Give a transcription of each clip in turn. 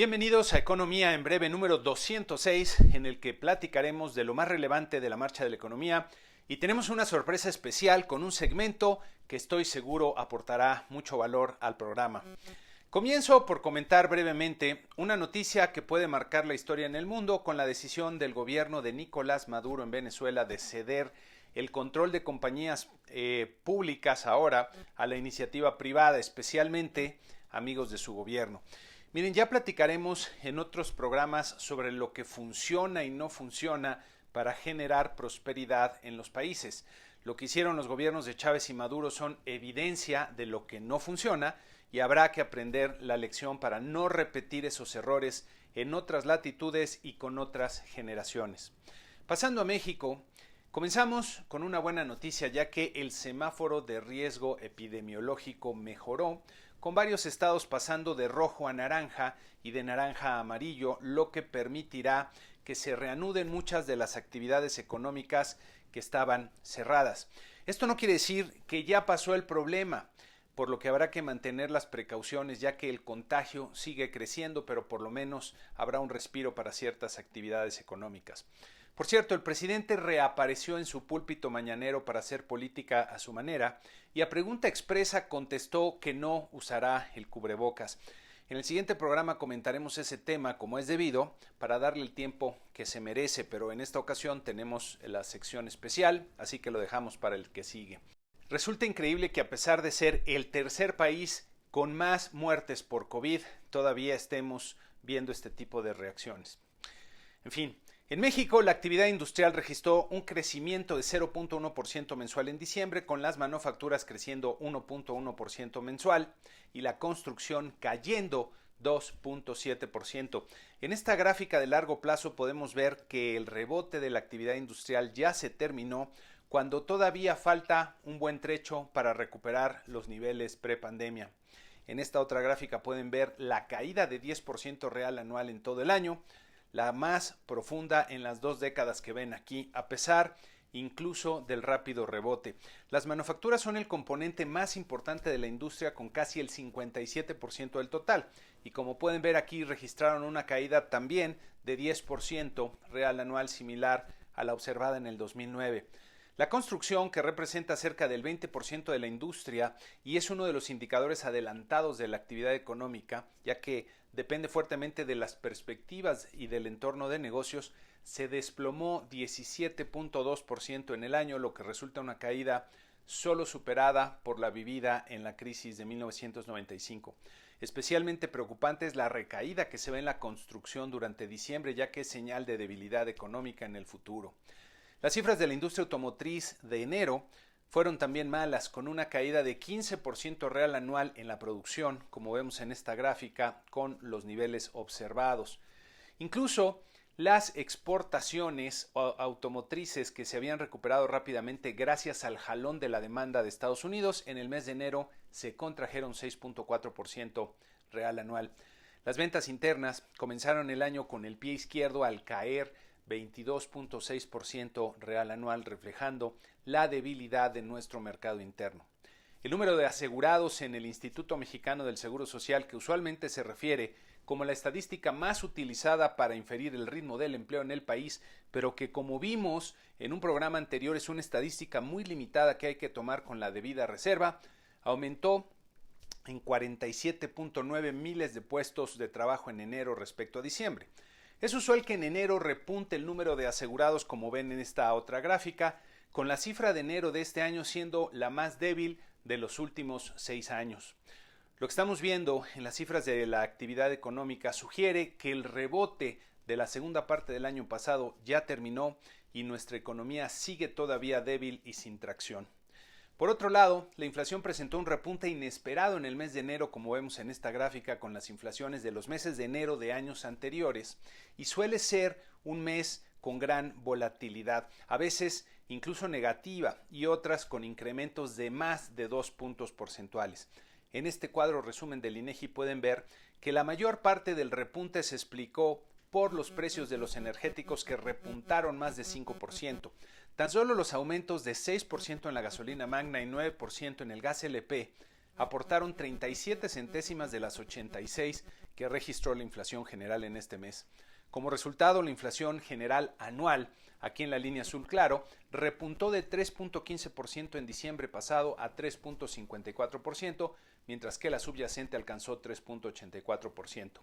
Bienvenidos a Economía en Breve número 206, en el que platicaremos de lo más relevante de la marcha de la economía y tenemos una sorpresa especial con un segmento que estoy seguro aportará mucho valor al programa. Comienzo por comentar brevemente una noticia que puede marcar la historia en el mundo con la decisión del gobierno de Nicolás Maduro en Venezuela de ceder el control de compañías públicas ahora a la iniciativa privada, especialmente amigos de su gobierno. Miren, ya platicaremos en otros programas sobre lo que funciona y no funciona para generar prosperidad en los países. Lo que hicieron los gobiernos de Chávez y Maduro son evidencia de lo que no funciona y habrá que aprender la lección para no repetir esos errores en otras latitudes y con otras generaciones. Pasando a México, comenzamos con una buena noticia, ya que el semáforo de riesgo epidemiológico mejoró, con varios estados pasando de rojo a naranja y de naranja a amarillo, lo que permitirá que se reanuden muchas de las actividades económicas que estaban cerradas. Esto no quiere decir que ya pasó el problema, por lo que habrá que mantener las precauciones, ya que el contagio sigue creciendo, pero por lo menos habrá un respiro para ciertas actividades económicas. Por cierto, el presidente reapareció en su púlpito mañanero para hacer política a su manera y a pregunta expresa contestó que no usará el cubrebocas. En el siguiente programa comentaremos ese tema como es debido para darle el tiempo que se merece, pero en esta ocasión tenemos la sección especial, así que lo dejamos para el que sigue. Resulta increíble que a pesar de ser el tercer país con más muertes por COVID, todavía estemos viendo este tipo de reacciones. En fin, en México la actividad industrial registró un crecimiento de 0.1% mensual en diciembre, con las manufacturas creciendo 1.1% mensual y la construcción cayendo 2.7%. En esta gráfica de largo plazo podemos ver que el rebote de la actividad industrial ya se terminó, cuando todavía falta un buen trecho para recuperar los niveles prepandemia. En esta otra gráfica pueden ver la caída de 10% real anual en todo el año, la más profunda en las 2 décadas que ven aquí, a pesar incluso del rápido rebote. Las manufacturas son el componente más importante de la industria, con casi el 57% del total, y como pueden ver aquí registraron una caída también de 10% real anual, similar a la observada en el 2009. La construcción, que representa cerca del 20% de la industria y es uno de los indicadores adelantados de la actividad económica, ya que depende fuertemente de las perspectivas y del entorno de negocios, se desplomó 17.2% en el año, lo que resulta una caída solo superada por la vivida en la crisis de 1995. Especialmente preocupante es la recaída que se ve en la construcción durante diciembre, ya que es señal de debilidad económica en el futuro. Las cifras de la industria automotriz de enero fueron también malas, con una caída de 15% real anual en la producción, como vemos en esta gráfica, con los niveles observados. Incluso las exportaciones automotrices, que se habían recuperado rápidamente gracias al jalón de la demanda de Estados Unidos, en el mes de enero se contrajeron 6.4% real anual. Las ventas internas comenzaron el año con el pie izquierdo al caer 22.6% real anual, reflejando la debilidad de nuestro mercado interno. El número de asegurados en el Instituto Mexicano del Seguro Social, que usualmente se refiere como la estadística más utilizada para inferir el ritmo del empleo en el país, pero que, como vimos en un programa anterior, es una estadística muy limitada que hay que tomar con la debida reserva, aumentó en 47.9 miles de puestos de trabajo en enero respecto a diciembre. Es usual que en enero repunte el número de asegurados, como ven en esta otra gráfica, con la cifra de enero de este año siendo la más débil de los últimos 6 años. Lo que estamos viendo en las cifras de la actividad económica sugiere que el rebote de la segunda parte del año pasado ya terminó y nuestra economía sigue todavía débil y sin tracción. Por otro lado, la inflación presentó un repunte inesperado en el mes de enero, como vemos en esta gráfica, con las inflaciones de los meses de enero de años anteriores, y suele ser un mes con gran volatilidad, a veces incluso negativa, y otras con incrementos de más de 2 puntos porcentuales. En este cuadro resumen del INEGI pueden ver que la mayor parte del repunte se explicó por los precios de los energéticos, que repuntaron más de 5%. Tan solo los aumentos de 6% en la gasolina magna y 9% en el gas LP aportaron 37 centésimas de las 86 que registró la inflación general en este mes. Como resultado, la inflación general anual, aquí en la línea azul claro, repuntó de 3.15% en diciembre pasado a 3.54%, mientras que la subyacente alcanzó 3.84%.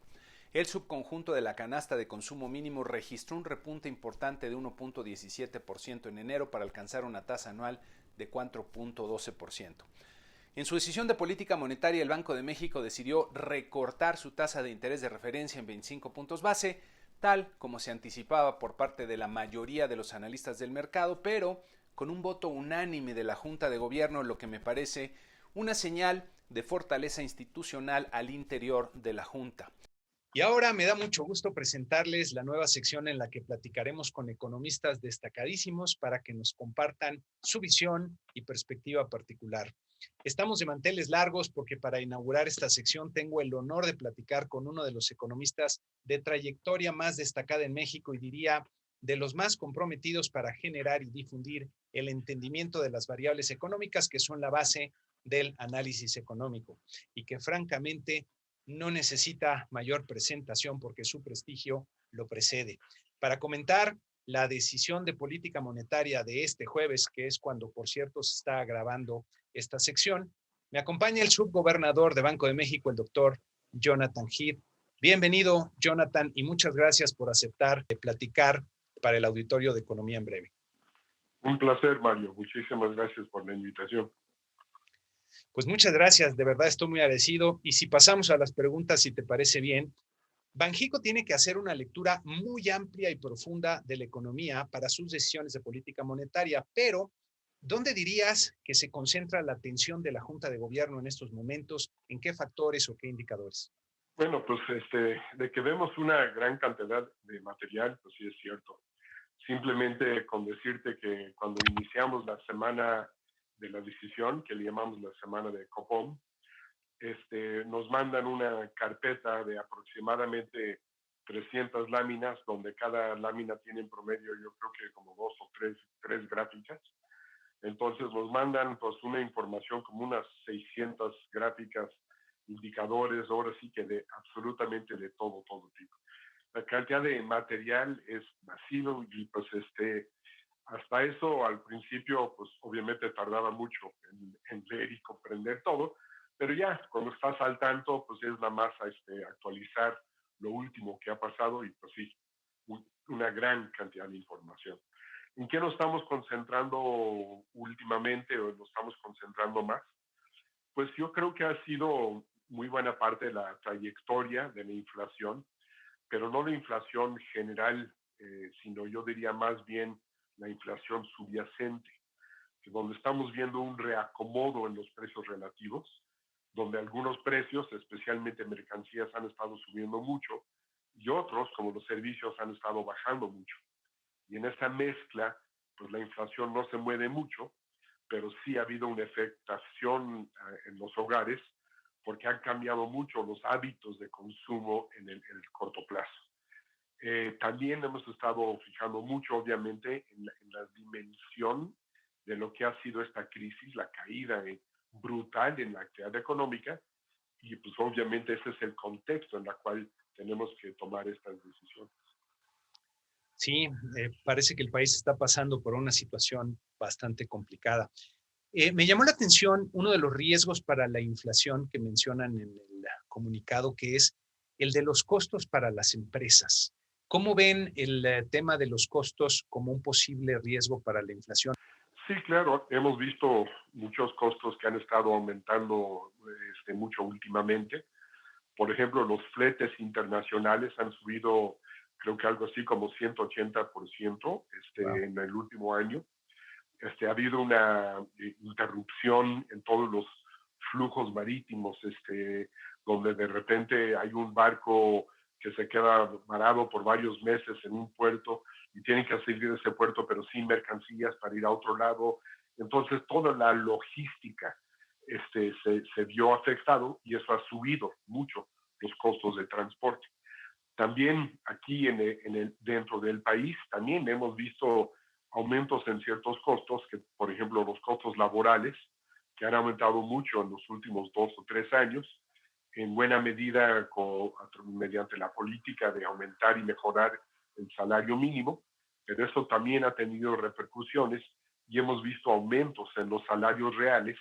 El subconjunto de la canasta de consumo mínimo registró un repunte importante de 1.17% en enero para alcanzar una tasa anual de 4.12%. En su decisión de política monetaria, el Banco de México decidió recortar su tasa de interés de referencia en 25 puntos base, tal como se anticipaba por parte de la mayoría de los analistas del mercado, pero con un voto unánime de la Junta de Gobierno, lo que me parece una señal de fortaleza institucional al interior de la Junta. Y ahora me da mucho gusto presentarles la nueva sección en la que platicaremos con economistas destacadísimos para que nos compartan su visión y perspectiva particular. Estamos de manteles largos porque para inaugurar esta sección tengo el honor de platicar con uno de los economistas de trayectoria más destacada en México y diría de los más comprometidos para generar y difundir el entendimiento de las variables económicas que son la base del análisis económico y que francamente no necesita mayor presentación porque su prestigio lo precede. Para comentar la decisión de política monetaria de este jueves, que es cuando, por cierto, se está grabando esta sección, me acompaña el subgobernador de Banco de México, el doctor Jonathan Heath. Bienvenido, Jonathan, y muchas gracias por aceptar platicar para el auditorio de Economía en Breve. Un placer, Mario. Muchísimas gracias por la invitación. Pues muchas gracias, de verdad estoy muy agradecido. Y si pasamos a las preguntas, si te parece bien, Banxico tiene que hacer una lectura muy amplia y profunda de la economía para sus decisiones de política monetaria, pero ¿dónde dirías que se concentra la atención de la Junta de Gobierno en estos momentos? ¿En qué factores o qué indicadores? Bueno, pues de que vemos una gran cantidad de material, pues sí es cierto. Simplemente con decirte que cuando iniciamos la semana de la decisión, que le llamamos la semana de Copom, nos mandan una carpeta de aproximadamente 300 láminas, donde cada lámina tiene en promedio, yo creo que como dos o tres gráficas. Entonces nos mandan pues una información como unas 600 gráficas, indicadores, ahora sí que de absolutamente de todo tipo. La cantidad de material es masivo y pues hasta eso al principio pues obviamente tardaba mucho en leer y comprender todo, pero ya cuando estás al tanto pues es nada más actualizar lo último que ha pasado y pues sí, una gran cantidad de información. ¿En qué nos estamos concentrando últimamente o nos estamos concentrando más? Pues yo creo que ha sido muy buena parte de la trayectoria de la inflación, pero no la inflación general, sino yo diría más bien la inflación subyacente, que donde estamos viendo un reacomodo en los precios relativos, donde algunos precios, especialmente mercancías, han estado subiendo mucho y otros, como los servicios, han estado bajando mucho. Y en esa mezcla, pues la inflación no se mueve mucho, pero sí ha habido una afectación en los hogares porque han cambiado mucho los hábitos de consumo en el corto plazo. También hemos estado fijando mucho, obviamente, en la dimensión de lo que ha sido esta crisis, la caída brutal en la actividad económica, y pues obviamente ese es el contexto en el cual tenemos que tomar estas decisiones. Sí, parece que el país está pasando por una situación bastante complicada. Me llamó la atención uno de los riesgos para la inflación que mencionan en el comunicado, que es el de los costos para las empresas. ¿Cómo ven el tema de los costos como un posible riesgo para la inflación? Sí, claro, hemos visto muchos costos que han estado aumentando mucho últimamente. Por ejemplo, los fletes internacionales han subido, creo que algo así como 180% wow. En el último año. Ha habido una interrupción en todos los flujos marítimos, donde de repente hay un barco que se queda varado por varios meses en un puerto y tienen que salir de ese puerto pero sin mercancías para ir a otro lado. Entonces toda la logística se vio afectado y eso ha subido mucho los costos de transporte. También aquí dentro del país también hemos visto aumentos en ciertos costos, que por ejemplo los costos laborales, que han aumentado mucho en los últimos 2 o 3 años, en buena medida mediante la política de aumentar y mejorar el salario mínimo, pero eso también ha tenido repercusiones y hemos visto aumentos en los salarios reales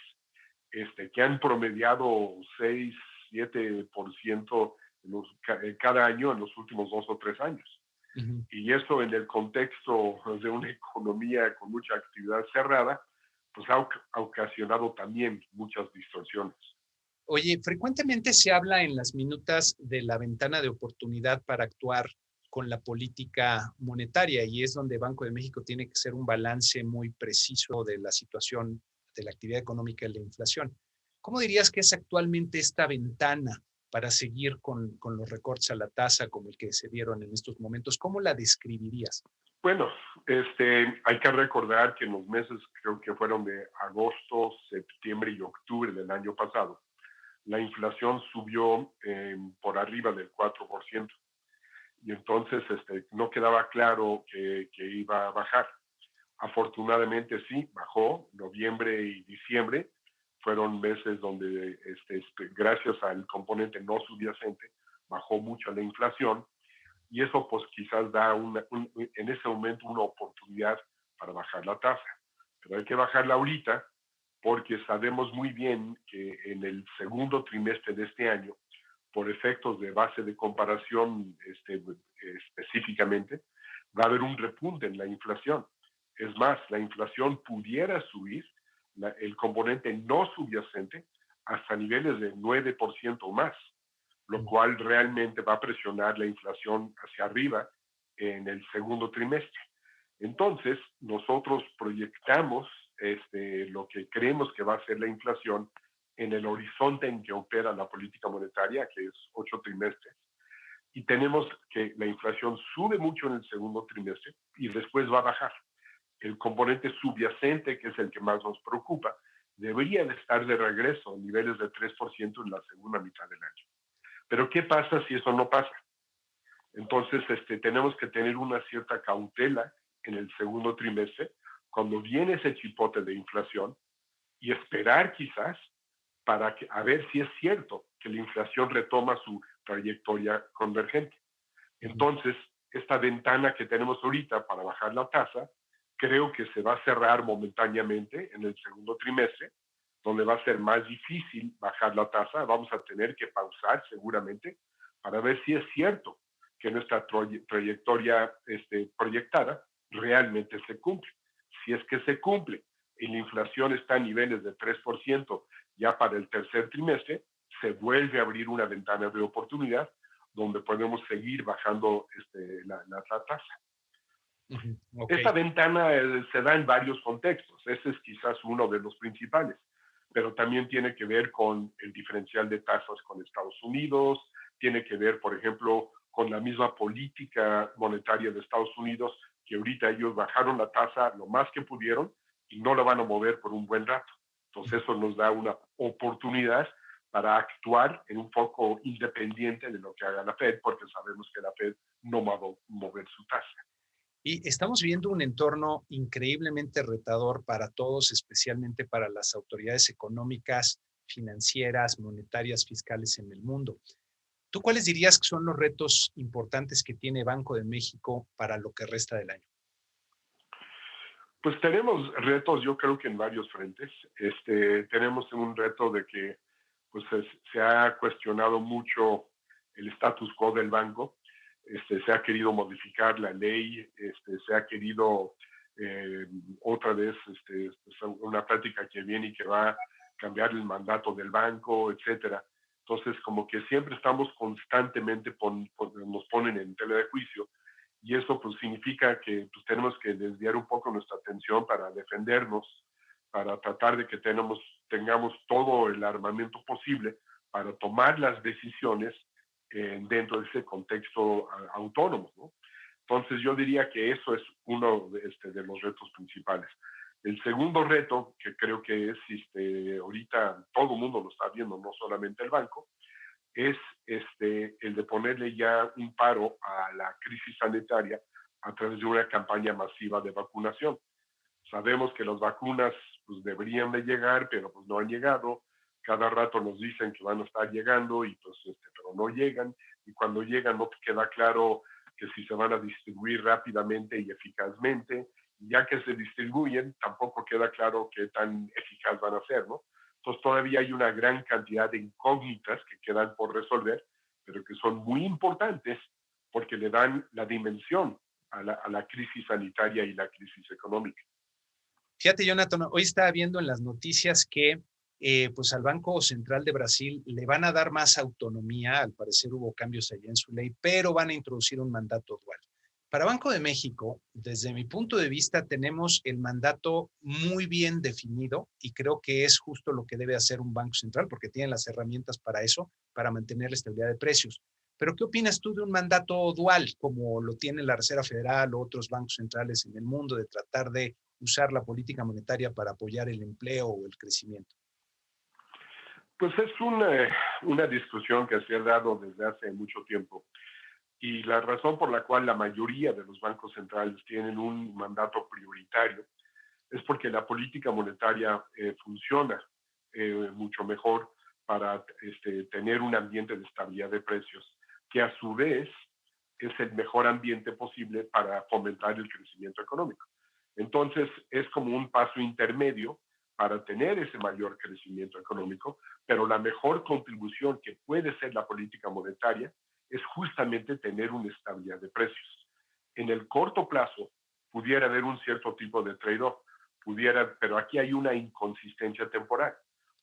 que han promediado 6, 7% cada año en los últimos 2 o 3 años. Ujú. Y eso en el contexto de una economía con mucha actividad cerrada, pues ha ocasionado también muchas distorsiones. Oye, frecuentemente se habla en las minutas de la ventana de oportunidad para actuar con la política monetaria y es donde Banco de México tiene que hacer un balance muy preciso de la situación de la actividad económica y la inflación. ¿Cómo dirías que es actualmente esta ventana para seguir con los recortes a la tasa como el que se dieron en estos momentos? ¿Cómo la describirías? Bueno, hay que recordar que en los meses, creo que fueron de agosto, septiembre y octubre del año pasado, la inflación subió por arriba del 4%. Y entonces no quedaba claro que iba a bajar. Afortunadamente sí, bajó. Noviembre y diciembre fueron meses donde, gracias al componente no subyacente, bajó mucho la inflación y eso pues quizás da en ese momento una oportunidad para bajar la tasa. Pero hay que bajarla ahorita porque sabemos muy bien que en el segundo trimestre de este año, por efectos de base de comparación específicamente, va a haber un repunte en la inflación. Es más, la inflación pudiera subir, el componente no subyacente, hasta niveles de 9% o más, lo cual realmente va a presionar la inflación hacia arriba en el segundo trimestre. Entonces, nosotros proyectamos lo que creemos que va a ser la inflación en el horizonte en que opera la política monetaria, que es 8 trimestres, y tenemos que la inflación sube mucho en el segundo trimestre y después va a bajar. El componente subyacente, que es el que más nos preocupa, debería de estar de regreso a niveles de 3% en la segunda mitad del año. Pero ¿qué pasa si eso no pasa? Entonces, tenemos que tener una cierta cautela en el segundo trimestre cuando viene ese chipote de inflación y esperar quizás a ver si es cierto que la inflación retoma su trayectoria convergente. Entonces, esta ventana que tenemos ahorita para bajar la tasa, creo que se va a cerrar momentáneamente en el segundo trimestre, donde va a ser más difícil bajar la tasa. Vamos a tener que pausar seguramente para ver si es cierto que nuestra trayectoria proyectada realmente se cumple. Si es que se cumple y la inflación está a niveles de 3% ya para el tercer trimestre, se vuelve a abrir una ventana de oportunidad donde podemos seguir bajando la tasa. Okay. Esta ventana se da en varios contextos. Ese es quizás uno de los principales, pero también tiene que ver con el diferencial de tasas con Estados Unidos, tiene que ver, por ejemplo, con la misma política monetaria de Estados Unidos, que ahorita ellos bajaron la tasa lo más que pudieron y no la van a mover por un buen rato. Entonces eso nos da una oportunidad para actuar en un foco independiente de lo que haga la Fed, porque sabemos que la Fed no va a mover su tasa. Y estamos viendo un entorno increíblemente retador para todos, especialmente para las autoridades económicas, financieras, monetarias, fiscales en el mundo. ¿Tú cuáles dirías que son los retos importantes que tiene Banco de México para lo que resta del año? Pues tenemos retos, yo creo que en varios frentes. Tenemos un reto de que pues, se ha cuestionado mucho el status quo del banco. Se ha querido modificar la ley, se ha querido otra vez una práctica que viene y que va a cambiar el mandato del banco, etcétera. Entonces, como que siempre estamos constantemente, nos ponen en tela de juicio y eso pues significa que pues, tenemos que desviar un poco nuestra atención para defendernos, para tratar de que tengamos todo el armamento posible para tomar las decisiones dentro de ese contexto autónomo, ¿no? Entonces yo diría que eso es uno de los retos principales. El segundo reto, que creo que es, ahorita todo el mundo lo está viendo, no solamente el banco, es el de ponerle ya un paro a la crisis sanitaria a través de una campaña masiva de vacunación. Sabemos que las vacunas pues deberían de llegar, pero pues no han llegado. Cada rato nos dicen que van a estar llegando y pues pero no llegan, y cuando llegan no queda claro que si se van a distribuir rápidamente y eficazmente, ya que se distribuyen tampoco queda claro qué tan eficaz van a ser, ¿no? Entonces todavía hay una gran cantidad de incógnitas que quedan por resolver, pero que son muy importantes porque le dan la dimensión a la crisis sanitaria y la crisis económica. Fíjate, Jonathan, hoy estaba viendo en las noticias que pues al Banco Central de Brasil le van a dar más autonomía, al parecer hubo cambios allá en su ley, pero van a introducir un mandato dual. Para Banco de México, desde mi punto de vista, tenemos el mandato muy bien definido y creo que es justo lo que debe hacer un banco central porque tiene las herramientas para eso, para mantener la estabilidad de precios. Pero ¿qué opinas tú de un mandato dual como lo tiene la Reserva Federal o otros bancos centrales en el mundo de tratar de usar la política monetaria para apoyar el empleo o el crecimiento? Pues es una discusión que se ha dado desde hace mucho tiempo. Y la razón por la cual la mayoría de los bancos centrales tienen un mandato prioritario es porque la política monetaria funciona mucho mejor para tener un ambiente de estabilidad de precios, que a su vez es el mejor ambiente posible para fomentar el crecimiento económico. Entonces, es como un paso intermedio para tener ese mayor crecimiento económico, pero la mejor contribución que puede ser la política monetaria es justamente tener una estabilidad de precios. En el corto plazo pudiera haber un cierto tipo de trade-off, pero aquí hay una inconsistencia temporal,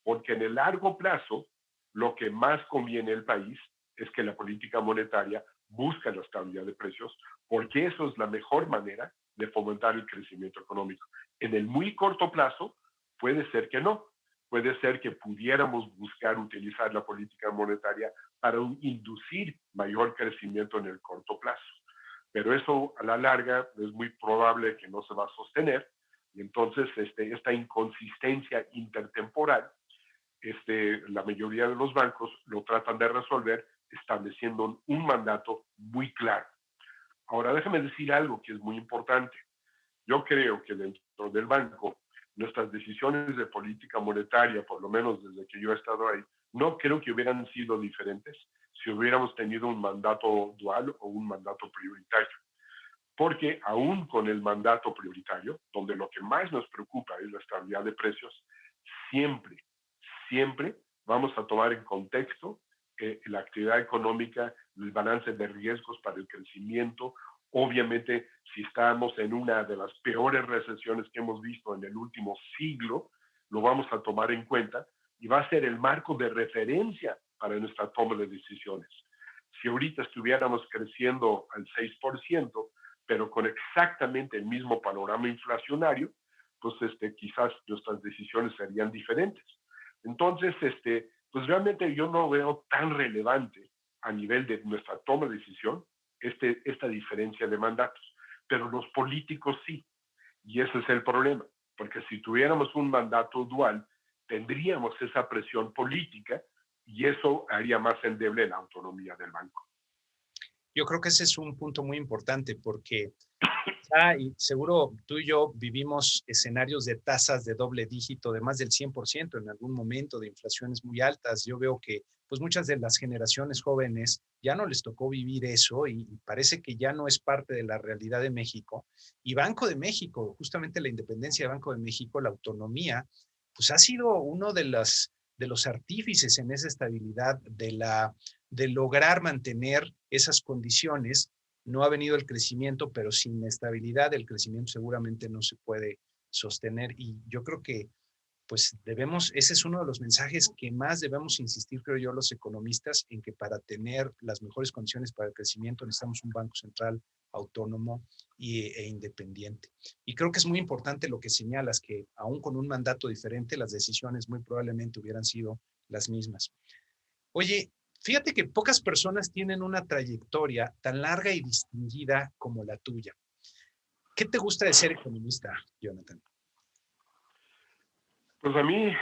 porque en el largo plazo lo que más conviene al país es que la política monetaria busque la estabilidad de precios, porque eso es la mejor manera de fomentar el crecimiento económico. En el muy corto plazo puede ser que no, puede ser que pudiéramos buscar utilizar la política monetaria para inducir mayor crecimiento en el corto plazo. Pero eso a la larga es muy probable que no se va a sostener, y entonces esta inconsistencia intertemporal, la mayoría de los bancos lo tratan de resolver estableciendo un mandato muy claro. Ahora déjame decir algo que es muy importante. Yo creo que dentro del banco, nuestras decisiones de política monetaria, por lo menos desde que yo he estado ahí, no creo que hubieran sido diferentes si hubiéramos tenido un mandato dual o un mandato prioritario. Porque aún con el mandato prioritario, donde lo que más nos preocupa es la estabilidad de precios, siempre, siempre vamos a tomar en contexto la actividad económica, el balance de riesgos para el crecimiento. Obviamente, si estamos en una de las peores recesiones que hemos visto en el último siglo, lo vamos a tomar en cuenta y va a ser el marco de referencia para nuestra toma de decisiones. Si ahorita estuviéramos creciendo al 6%, pero con exactamente el mismo panorama inflacionario, pues quizás nuestras decisiones serían diferentes. Entonces, pues realmente yo no veo tan relevante a nivel de nuestra toma de decisión esta diferencia de mandatos, pero los políticos sí, y ese es el problema, porque si tuviéramos un mandato dual, tendríamos esa presión política y eso haría más endeble la autonomía del banco. Yo creo que ese es un punto muy importante porque y seguro tú y yo vivimos escenarios de tasas de doble dígito de más del 100% en algún momento, de inflaciones muy altas. Yo veo que pues muchas de las generaciones jóvenes ya no les tocó vivir eso y parece que ya no es parte de la realidad de México. Y Banco de México, justamente la independencia de Banco de México, la autonomía, pues ha sido uno de los artífices en esa estabilidad de lograr mantener esas condiciones. No ha venido el crecimiento, pero sin estabilidad el crecimiento seguramente no se puede sostener. Y yo creo que pues ese es uno de los mensajes que más debemos insistir, creo yo, los economistas, en que para tener las mejores condiciones para el crecimiento necesitamos un banco central autónomo e independiente. Y creo que es muy importante lo que señalas, que aún con un mandato diferente, las decisiones muy probablemente hubieran sido las mismas. Oye, fíjate que pocas personas tienen una trayectoria tan larga y distinguida como la tuya. ¿Qué te gusta de ser economista, Jonathan? Pues a mí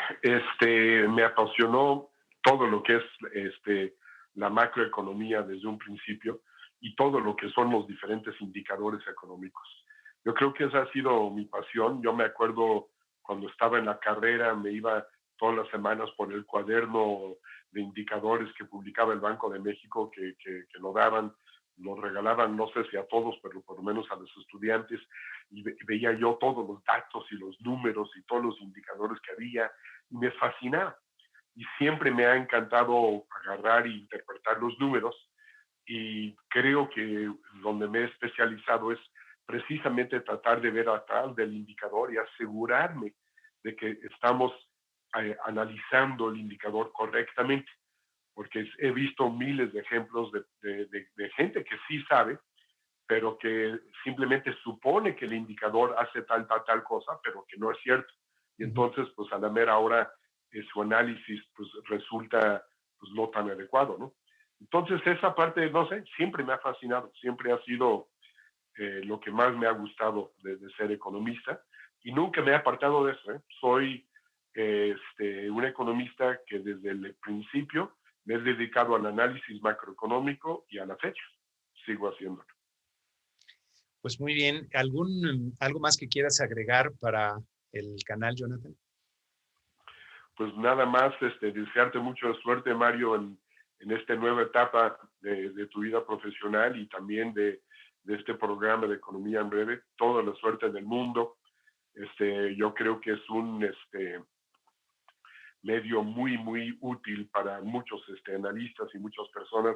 me apasionó todo lo que es la macroeconomía desde un principio y todo lo que son los diferentes indicadores económicos. Yo creo que esa ha sido mi pasión. Yo me acuerdo cuando estaba en la carrera me iba todas las semanas por el cuaderno de indicadores que publicaba el Banco de México, que lo regalaban, no sé si a todos, pero por lo menos a los estudiantes, y veía yo todos los datos y los números y todos los indicadores que había, y me fascinaba. Y siempre me ha encantado agarrar e interpretar los números, y creo que donde me he especializado es precisamente tratar de ver atrás del indicador y asegurarme de que estamos analizando el indicador correctamente, porque he visto miles de ejemplos de gente que sí sabe, pero que simplemente supone que el indicador hace tal cosa, pero que no es cierto. Y entonces, pues a la mera hora, su análisis pues resulta pues no tan adecuado, ¿no? Entonces, esa parte, no sé, siempre me ha fascinado, siempre ha sido lo que más me ha gustado de ser economista, y nunca me he apartado de eso, ¿eh? Soy un economista que desde el principio me he dedicado al análisis macroeconómico, y a la fecha sigo haciéndolo. Pues muy bien. ¿Algo más que quieras agregar para el canal, Jonathan? Pues nada más desearte mucha suerte, Mario, en esta nueva etapa de tu vida profesional, y también de este programa de Economía en Breve. Toda la suerte del mundo. Yo creo que es un medio muy, muy útil para muchos analistas y muchas personas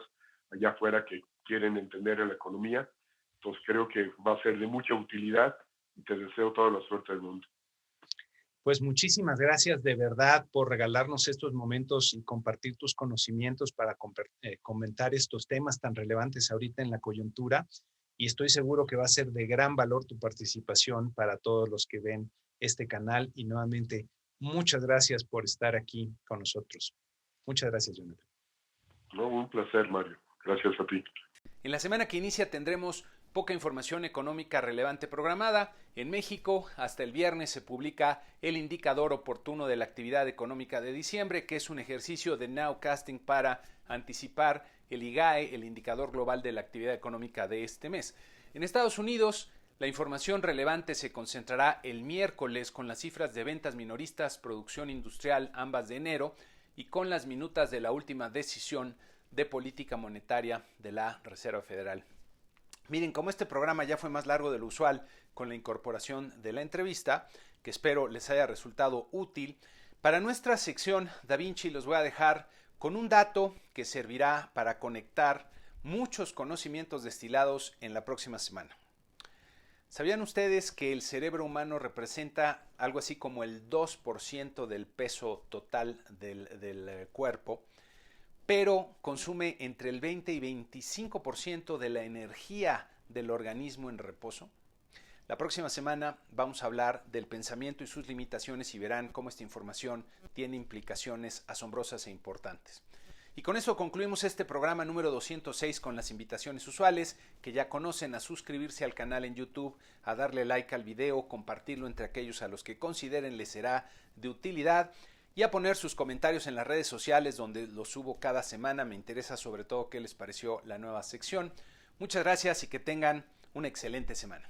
allá afuera que quieren entender la economía. Entonces creo que va a ser de mucha utilidad, y te deseo toda la suerte del mundo. Pues muchísimas gracias de verdad por regalarnos estos momentos y compartir tus conocimientos para comentar estos temas tan relevantes ahorita en la coyuntura. Y estoy seguro que va a ser de gran valor tu participación para todos los que ven este canal. Y nuevamente, muchas gracias por estar aquí con nosotros. Muchas gracias, Jonathan. No, un placer, Mario. Gracias a ti. En la semana que inicia tendremos poca información económica relevante programada. En México, hasta el viernes se publica el indicador oportuno de la actividad económica de diciembre, que es un ejercicio de nowcasting para anticipar el IGAE, el indicador global de la actividad económica de este mes. En Estados Unidos, la información relevante se concentrará el miércoles con las cifras de ventas minoristas, producción industrial, ambas de enero, y con las minutas de la última decisión de política monetaria de la Reserva Federal. Miren, como este programa ya fue más largo de lo usual con la incorporación de la entrevista, que espero les haya resultado útil, para nuestra sección Da Vinci los voy a dejar con un dato que servirá para conectar muchos conocimientos destilados en la próxima semana. ¿Sabían ustedes que el cerebro humano representa algo así como el 2% del peso total del cuerpo, pero consume entre el 20 y 25% de la energía del organismo en reposo? La próxima semana vamos a hablar del pensamiento y sus limitaciones, y verán cómo esta información tiene implicaciones asombrosas e importantes. Y con eso concluimos este programa número 206 con las invitaciones usuales que ya conocen: a suscribirse al canal en YouTube, a darle like al video, compartirlo entre aquellos a los que consideren les será de utilidad, y a poner sus comentarios en las redes sociales donde los subo cada semana. Me interesa sobre todo qué les pareció la nueva sección. Muchas gracias y que tengan una excelente semana.